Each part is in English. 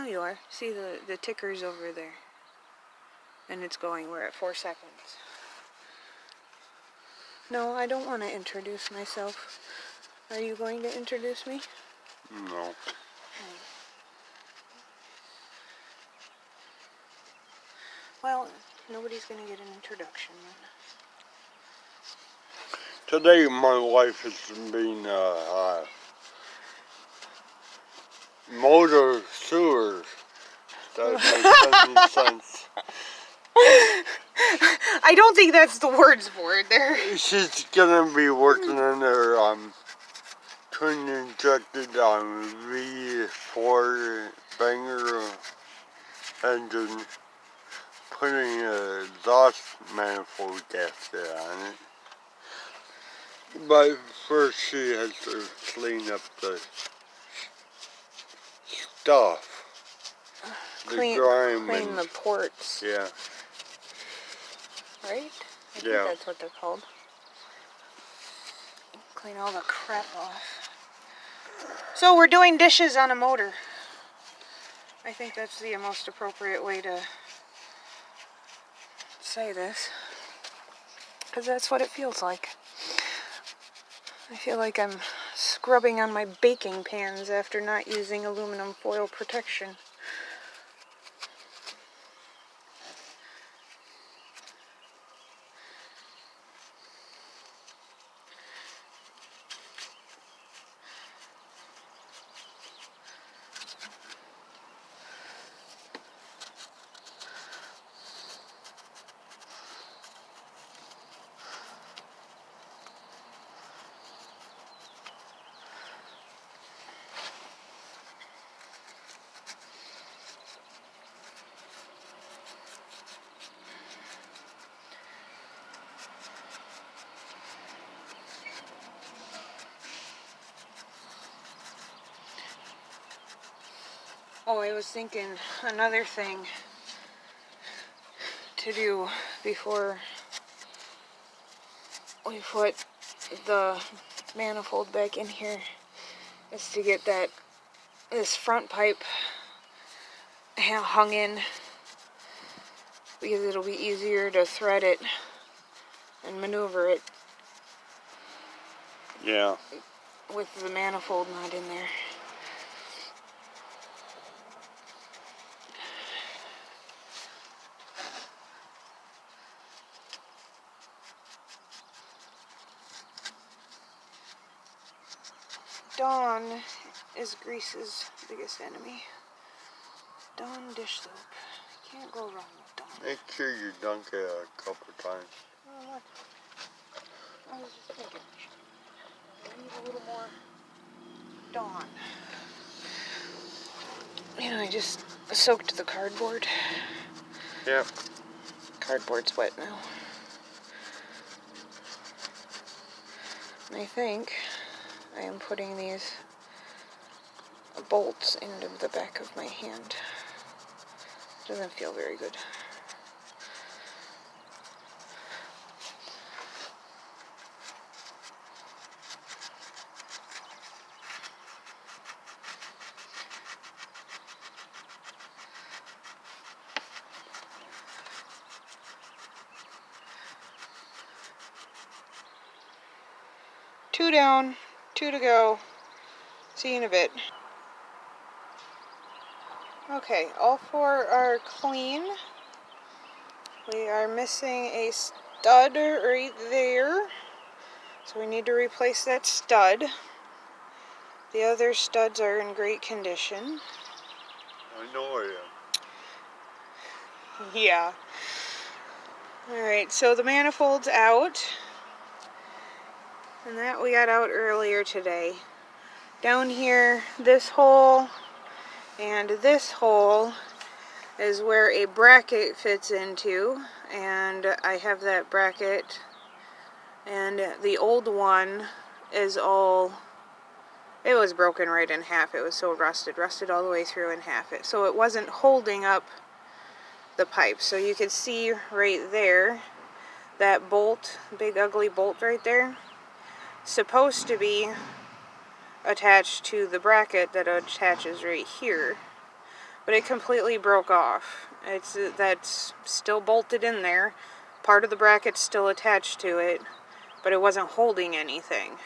Now you are. See the ticker's over there. And it's going. We're at 4 seconds. No, I don't want to introduce myself. Are you going to introduce me? No. Well, nobody's going to get an introduction then. Today my wife has been motor sewers. That makes any sense. I don't think that's the words for it there. She's gonna be working on her twin injected V4 banger engine, putting a exhaust manifold gasket on it. But first she has to clean up the stuff. Clean the ports. Yeah. Right? I think that's what they're called. Clean all the crap off. So we're doing dishes on a motor. I think that's the most appropriate way to say this. Because that's what it feels like. I feel like I'm scrubbing on my baking pans after not using aluminum foil protection. Oh, I was thinking another thing to do before we put the manifold back in here is to get this front pipe hung in, because it'll be easier to thread it and maneuver it. Yeah. With the manifold not in there. Dawn is Grease's biggest enemy. Dawn dish soap. Can't go wrong with Dawn. Make sure you dunk it a couple times. Oh, what? I was just thinking. I need a little more Dawn. You know, I just soaked the cardboard. Yep. Cardboard's wet now. And I think I am putting these bolts into the back of my hand. Doesn't feel very good. Two down, 2 to go. See you in a bit. Okay, all 4 are clean. We are missing a stud right there. So we need to replace that stud. The other studs are in great condition. I know I am. Yeah. Alright, so the manifold's out. And that we got out earlier today. Down here, this hole and this hole is where a bracket fits into. And I have that bracket. And the old one is all... It was broken right in half. It was so rusted all the way through in half. So it wasn't holding up the pipe. So you could see right there, that bolt, big ugly bolt right there, supposed to be attached to the bracket that attaches right here. but it completely broke off. That's still bolted in there. Part of the bracket's still attached to it, but it wasn't holding anything.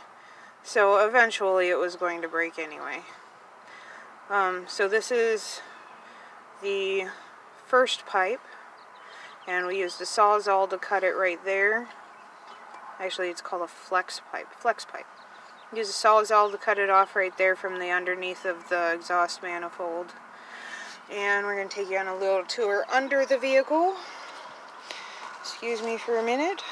So eventually it was going to break anyway. So this is the first pipe, and we used a Sawzall to cut it right there. Actually, it's called a flex pipe. Use a Sawzall to cut it off right there from the underneath of the exhaust manifold. And we're going to take you on a little tour under the vehicle. Excuse me for a minute.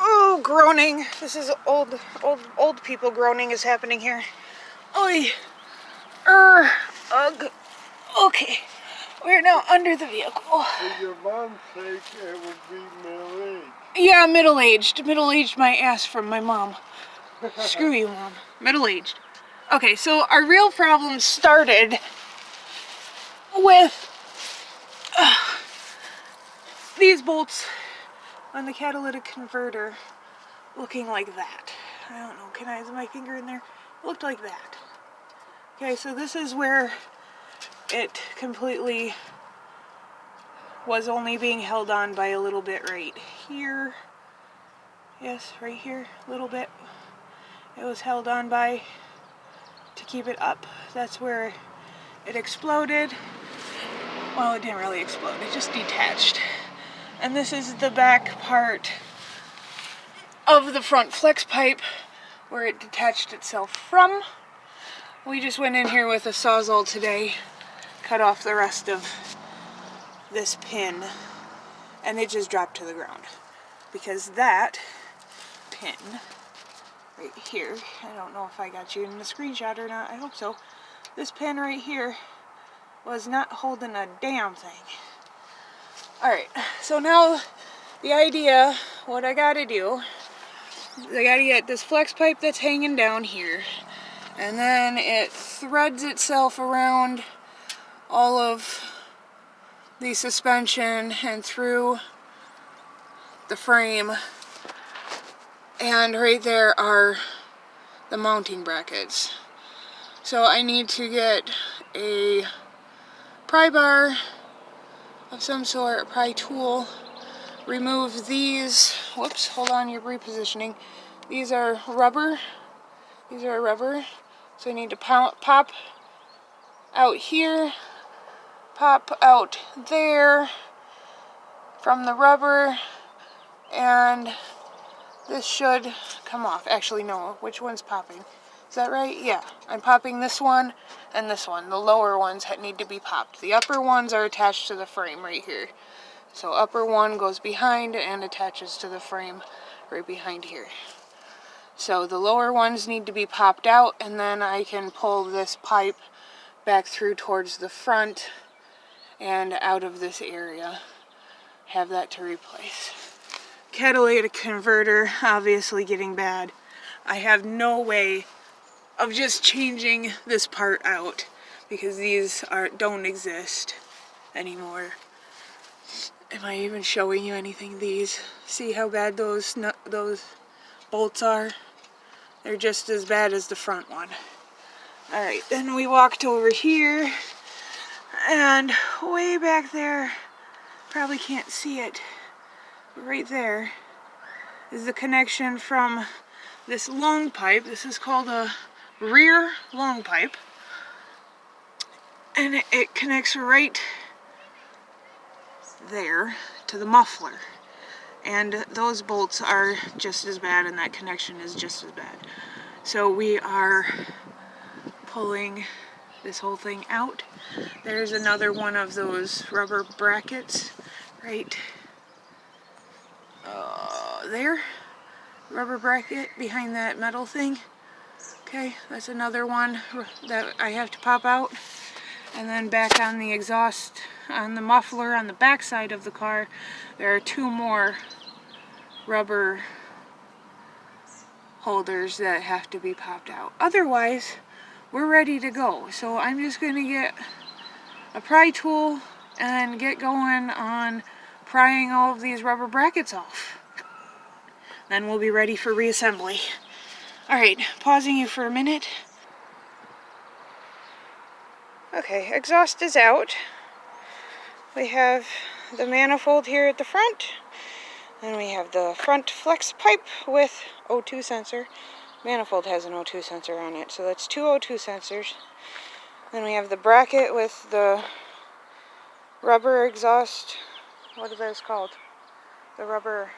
Oh, groaning. This is old people groaning is happening here. Oi. Ugh. Okay. We're now under the vehicle. For your mom's sake, it would be middle-aged. Yeah, middle-aged. Middle-aged my ass from my mom. Screw you, Mom. Middle-aged. Okay, so our real problem started with these bolts on the catalytic converter looking like that. I don't know, is my finger in there? It looked like that. Okay, so this is where it completely was only being held on by a little bit right here. Yes, right here, a little bit. It was held on by to keep it up. That's where it exploded. Well, it didn't really explode, it just detached. And this is the back part of the front flex pipe where it detached itself from. We just went in here with a Sawzall today, cut off the rest of this pin, and it just dropped to the ground. Because that pin right here, I don't know if I got you in the screenshot or not, I hope so. This pin right here was not holding a damn thing. Alright, so now the idea, what I gotta do, I gotta get this flex pipe that's hanging down here, and then it threads itself around all of the suspension and through the frame, and right there are the mounting brackets. So I need to get a pry bar of some sort, a pry tool, remove these, whoops, hold on, you're repositioning. These are rubber, so I need to pop out here, pop out there from the rubber, and this should come off. Actually, no, which one's popping? Is that right? Yeah, I'm popping this one and this one. The lower ones need to be popped. The upper ones are attached to the frame right here. So upper one goes behind and attaches to the frame right behind here. So the lower ones need to be popped out, and then I can pull this pipe back through towards the front and out of this area. Have that to replace. Catalytic converter obviously getting bad. I have no way of just changing this part out because these don't exist anymore. Am I even showing you anything? These, see how bad those bolts are? They're just as bad as the front one. Alright, then we walked over here, and way back there, probably can't see it, but right there is the connection from this long pipe. This is called a rear long pipe, and it connects right there to the muffler. And those bolts are just as bad, and that connection is just as bad. So we are pulling this whole thing out. There's another one of those rubber brackets right there. Rubber bracket behind that metal thing. Okay, that's another one that I have to pop out. And then back on the exhaust, on the muffler on the back side of the car, there are two more rubber holders that have to be popped out. Otherwise, we're ready to go. So I'm just going to get a pry tool and get going on prying all of these rubber brackets off. Then we'll be ready for reassembly. Alright, pausing you for a minute. Okay, exhaust is out. We have the manifold here at the front. Then we have the front flex pipe with O2 sensor. Manifold has an O2 sensor on it, so that's 2 O2 sensors. Then we have the bracket with the rubber exhaust. What are those called? The rubber...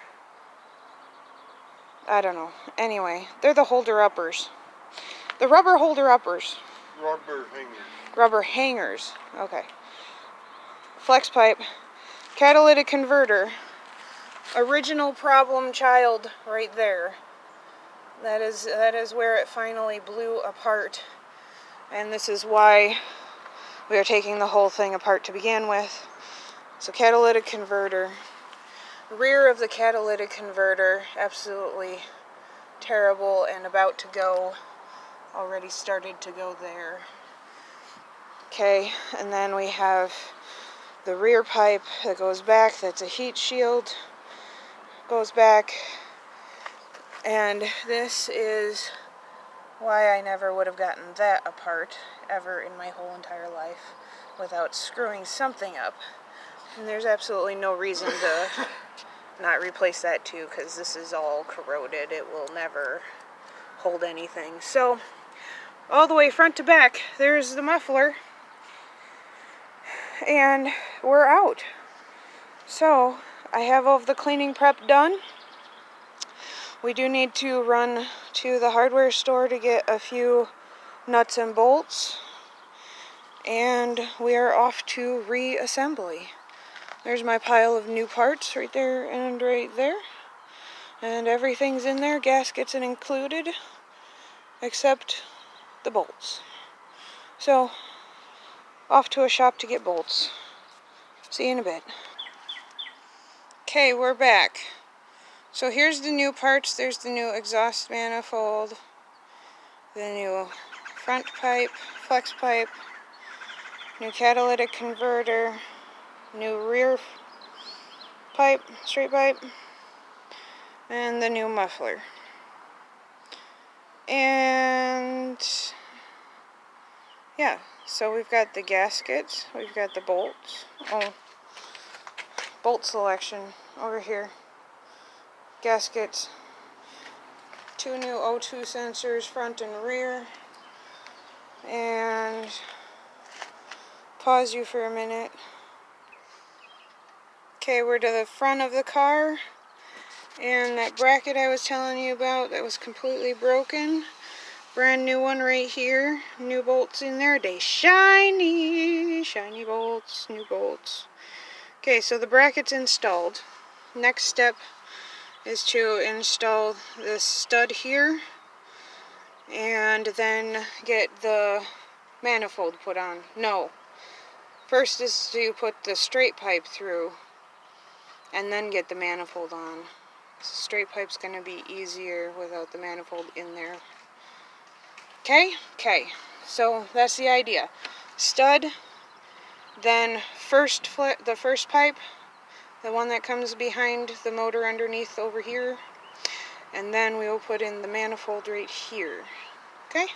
I don't know. Anyway, they're the holder-uppers. The rubber holder-uppers. Rubber hangers. Rubber hangers. Okay. Flex pipe. Catalytic converter. Original problem child right there. That is where it finally blew apart. And this is why we are taking the whole thing apart to begin with. So catalytic converter. Rear of the catalytic converter, absolutely terrible and about to go. Already started to go there. Okay, and then we have the rear pipe that goes back. That's a heat shield. Goes back. And this is why I never would have gotten that apart ever in my whole entire life without screwing something up. And there's absolutely no reason to not replace that too, because this is all corroded. It will never hold anything. So all the way front to back, there's the muffler, and we're out. So I have all of the cleaning prep done. We do need to run to the hardware store to get a few nuts and bolts, and we are off to reassembly. There's my pile of new parts right there and right there. And everything's in there, gaskets included, except the bolts. So, off to a shop to get bolts. See you in a bit. Okay, we're back. So here's the new parts. There's the new exhaust manifold, the new front pipe, flex pipe, new catalytic converter, new rear pipe, straight pipe, and the new muffler. And yeah, so we've got the gaskets, we've got the bolts. Oh, bolt selection over here. Gaskets, 2 new O2 sensors, front and rear. And pause you for a minute. Okay, we're to the front of the car. And that bracket I was telling you about that was completely broken. Brand new one right here. New bolts in there. They shiny. Shiny bolts. New bolts. Okay, so the bracket's installed. Next step is to install this stud here. And then get the manifold put on. No. First is to put the straight pipe through. And then get the manifold on. So straight pipe's going to be easier without the manifold in there. Okay? Okay. So that's the idea. Stud, then the first pipe, the one that comes behind the motor underneath over here, and then we will put in the manifold right here. Okay?